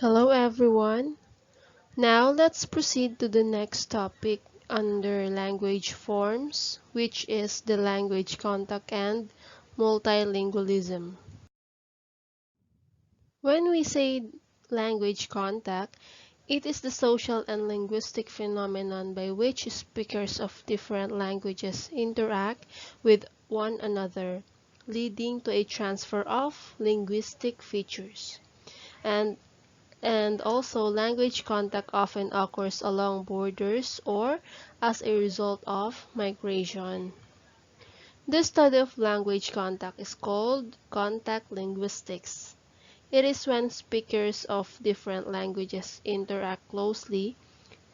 Hello everyone. Now let's proceed to the next topic under language forms, which is the language contact and multilingualism. When we say language contact, it is the social and linguistic phenomenon by which speakers of different languages interact with one another, leading to a transfer of linguistic features. And And also, language contact often occurs along borders or as a result of migration. This study of language contact is called contact linguistics. It is when speakers of different languages interact closely.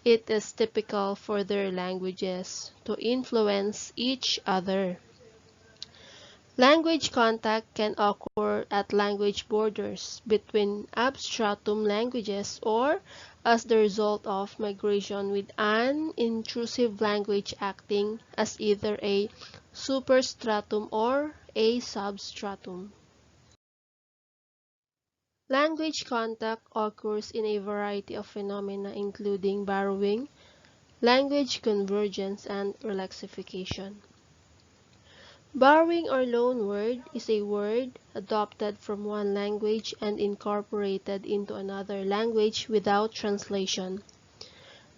It is typical for their languages to influence each other. Language contact can occur at language borders between substratum languages or as the result of migration with an intrusive language acting as either a superstratum or a substratum. Language contact occurs in a variety of phenomena including borrowing, language convergence, and relaxification. Borrowing or loan word is a word adopted from one language and incorporated into another language without translation.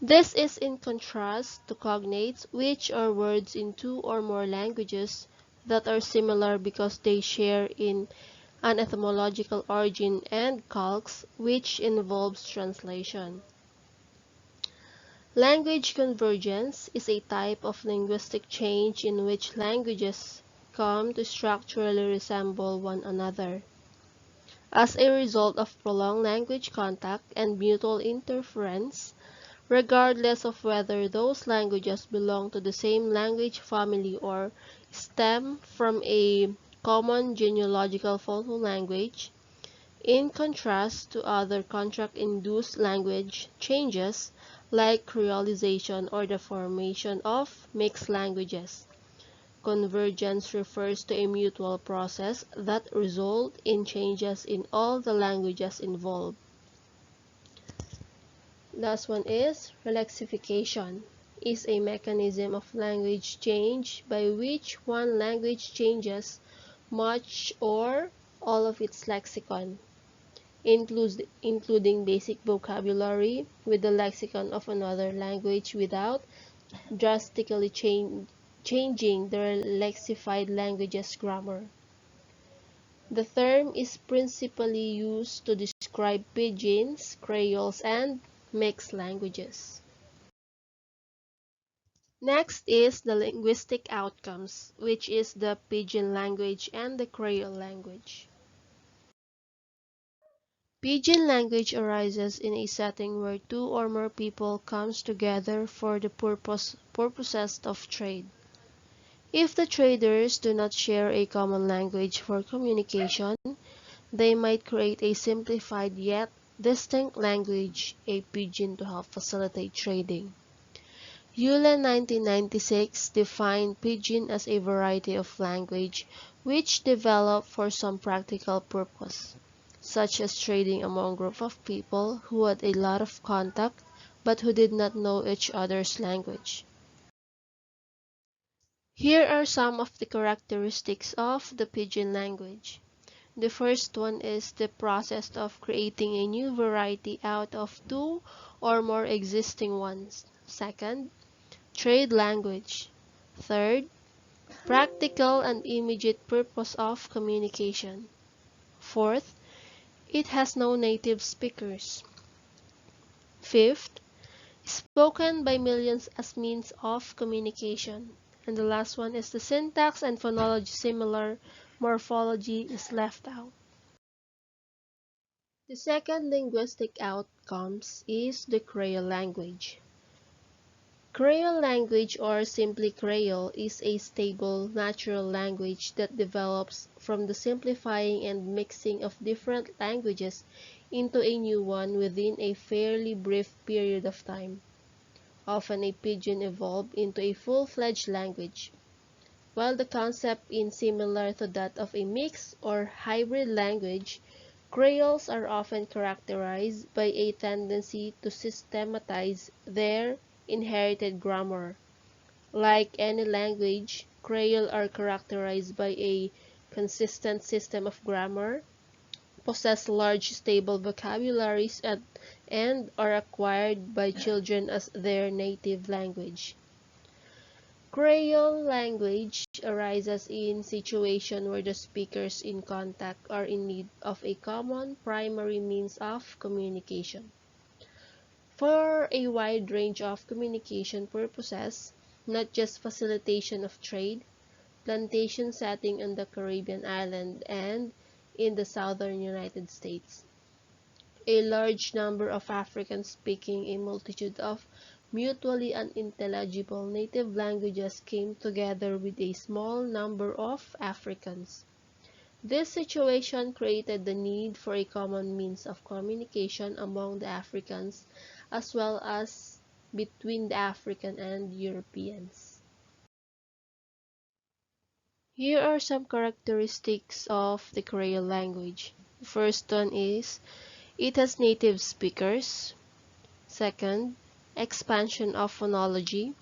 This is in contrast to cognates, which are words in two or more languages that are similar because they share in an etymological origin, and calques, which involves translation. Language convergence is a type of linguistic change in which languages come to structurally resemble one another. As a result of prolonged language contact and mutual interference, regardless of whether those languages belong to the same language family or stem from a common genealogical phono-language, in contrast to other contract-induced language changes like creolization or the formation of mixed languages. Convergence refers to a mutual process that results in changes in all the languages involved. Last one is relaxification. Is a mechanism of language change by which one language changes much or all of its lexicon, including basic vocabulary, with the lexicon of another language without drastically changing the lexified language's grammar. The term is principally used to describe pidgins, creoles, and mixed languages. Next is the linguistic outcomes, which is the pidgin language and the creole language. Pidgin language arises in a setting where two or more people comes together for the purposes of trade. If the traders do not share a common language for communication, they might create a simplified yet distinct language, a pidgin, to help facilitate trading. Euler 1996 defined pidgin as a variety of language which developed for some practical purpose, such as trading among groups of people who had a lot of contact but who did not know each other's language. Here are some of the characteristics of the pidgin language. The first one is the process of creating a new variety out of two or more existing ones. Second, trade language. Third, practical and immediate purpose of communication. Fourth, it has no native speakers. Fifth, spoken by millions as means of communication. And the last one is the syntax and phonology similar, morphology is left out. The second linguistic outcomes is the Creole language. Creole language, or simply Creole, is a stable, natural language that develops from the simplifying and mixing of different languages into a new one within a fairly brief period of time. Often a pidgin evolved into a full-fledged language. While the concept is similar to that of a mixed or hybrid language, Creoles are often characterized by a tendency to systematize their inherited grammar. Like any language, Creole are characterized by a consistent system of grammar, possess large stable vocabularies, and are acquired by children as their native language. Creole language arises in situations where the speakers in contact are in need of a common primary means of communication. For a wide range of communication purposes, not just facilitation of trade, plantation setting on the Caribbean island and in the southern United States. A large number of Africans speaking a multitude of mutually unintelligible native languages came together with a small number of Africans. This situation created the need for a common means of communication among the Africans as well as between the African and Europeans. Here are some characteristics of the Creole language. The first one is it has native speakers. Second, expansion of phonology.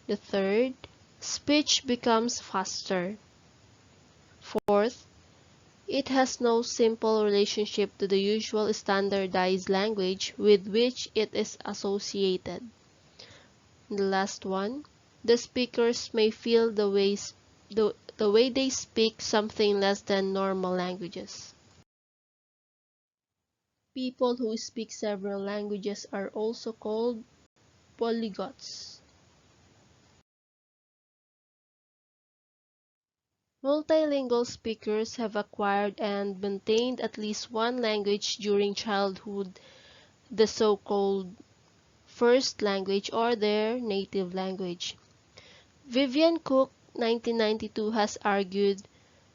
The third, speech becomes faster. Fourth, it has no simple relationship to the usual standardized language with which it is associated. The last one, the speakers may feel the way they speak something less than normal languages. People who speak several languages are also called polyglots. Multilingual speakers have acquired and maintained at least one language during childhood, the so-called first language or their native language. Vivian Cook, 1992, has argued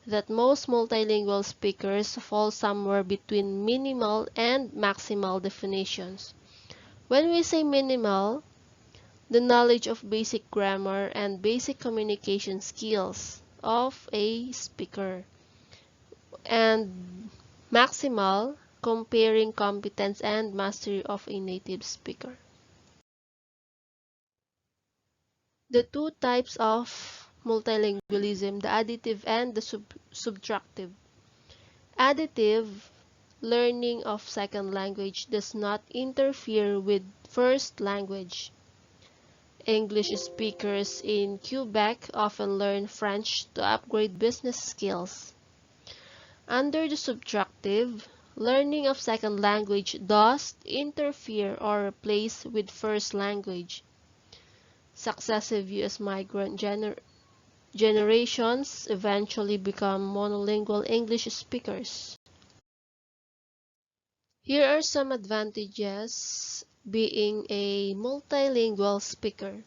that most multilingual speakers fall somewhere between minimal and maximal definitions. When we say minimal, the knowledge of basic grammar and basic communication skills of a speaker, and maximal, comparing competence and mastery of a native speaker. The two types of multilingualism, the additive and the subtractive. Additive learning of second language does not interfere with first language. English speakers in Quebec often learn French to upgrade business skills. Under the subtractive, learning of second language does interfere or replace with first language. Successive U.S. migrant generations eventually become monolingual English speakers. Here are some advantages being a multilingual speaker.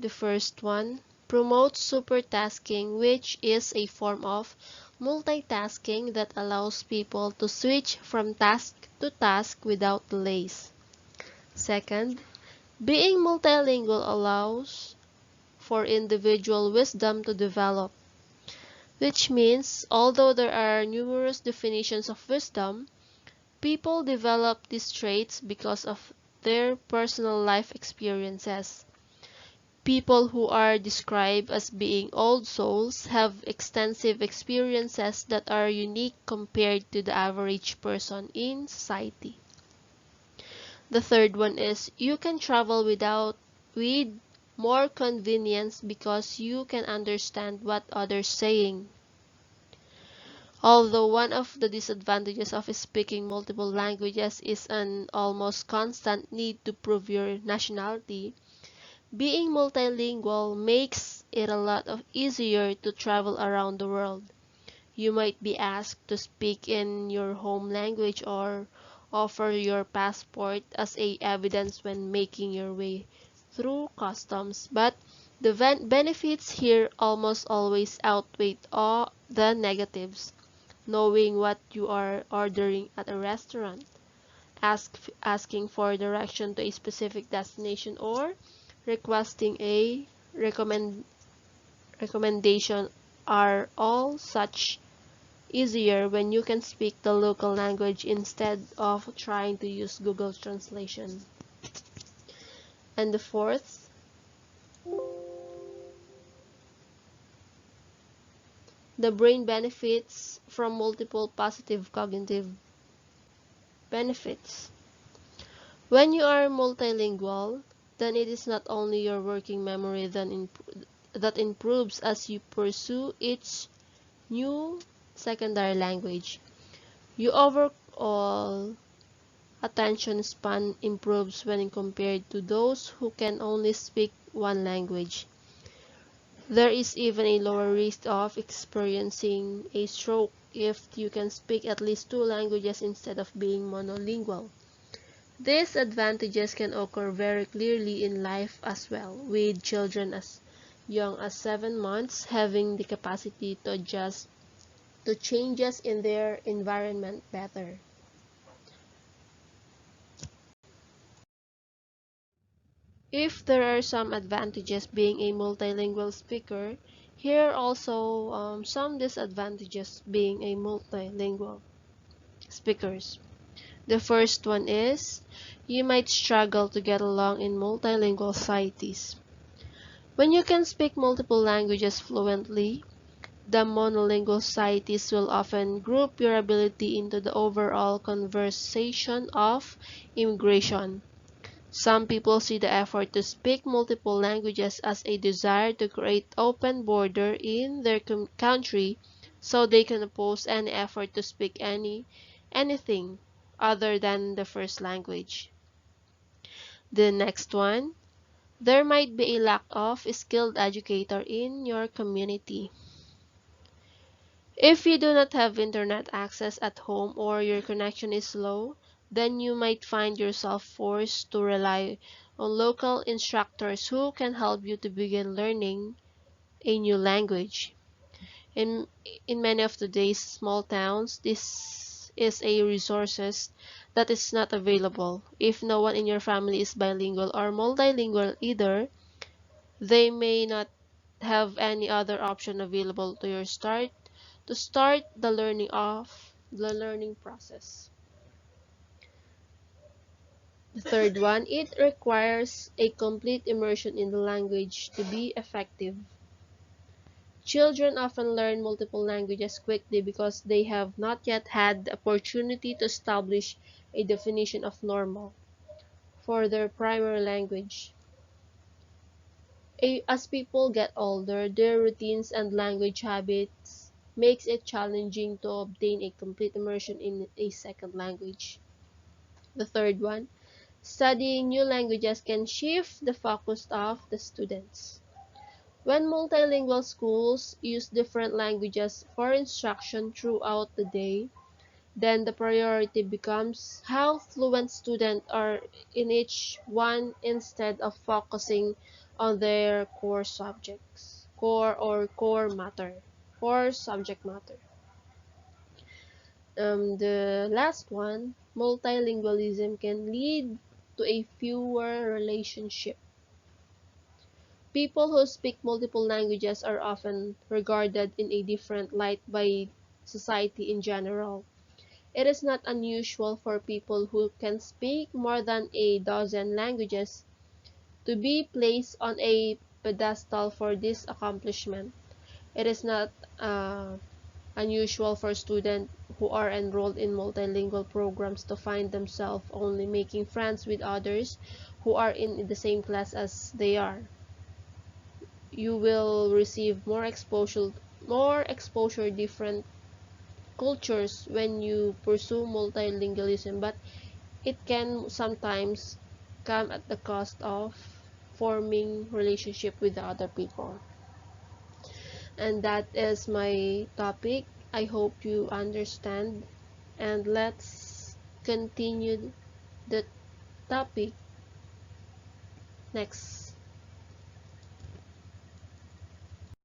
The first one, promotes supertasking, which is a form of multitasking that allows people to switch from task to task without delays. Second, being multilingual allows for individual wisdom to develop, which means although there are numerous definitions of wisdom, people develop these traits because of their personal life experiences. People who are described as being old souls have extensive experiences that are unique compared to the average person in society. The third one is you can travel with more convenience because you can understand what others saying. Although one of the disadvantages of speaking multiple languages is an almost constant need to prove your nationality, being multilingual makes it a lot easier to travel around the world. You might be asked to speak in your home language or offer your passport as evidence when making your way through customs, but the benefits here almost always outweigh all the negatives. Knowing what you are ordering at a restaurant, asking for direction to a specific destination, or requesting a recommendation are all such easier when you can speak the local language instead of trying to use Google Translation. And the fourth, the brain benefits from multiple positive cognitive benefits. When you are multilingual, then it is not only your working memory that improves as you pursue each new secondary language. Your overall attention span improves when compared to those who can only speak one language. There is even a lower risk of experiencing a stroke if you can speak at least two languages instead of being monolingual. These advantages can occur very clearly in life as well, with children as young as 7 months having the capacity to adjust to changes in their environment better. If there are some advantages being a multilingual speaker, here are also some disadvantages being a multilingual speakers. The first one is you might struggle to get along in multilingual societies. When you can speak multiple languages fluently, the monolingual societies will often group your ability into the overall conversation of immigration. Some people see the effort to speak multiple languages as a desire to create open border in their country so they can oppose any effort to speak anything other than the first language. The next one, there might be a lack of skilled educator in your community. If you do not have internet access at home or your connection is slow, then you might find yourself forced to rely on local instructors who can help you to begin learning a new language. In, in many of today's small towns, this is a resource that is not available. If no one in your family is bilingual or multilingual either, they may not have any other option available to start the learning process. The third one, it requires a complete immersion in the language to be effective. Children often learn multiple languages quickly because they have not yet had the opportunity to establish a definition of normal for their primary language. As people get older, their routines and language habits makes it challenging to obtain a complete immersion in a second language. The third one, studying new languages can shift the focus of the students. When multilingual schools use different languages for instruction throughout the day, then the priority becomes how fluent students are in each one instead of focusing on their core subjects, core subject matter. The last one, multilingualism can lead to a fewer relationship. People who speak multiple languages are often regarded in a different light by society in general. It is not unusual for people who can speak more than a dozen languages to be placed on a pedestal for this accomplishment. It is not unusual for students who are enrolled in multilingual programs to find themselves only making friends with others who are in the same class as they are. You will receive more exposure different cultures when you pursue multilingualism, but it can sometimes come at the cost of forming relationship with the other people. And that is my topic. I hope you understand, and let's continue the topic next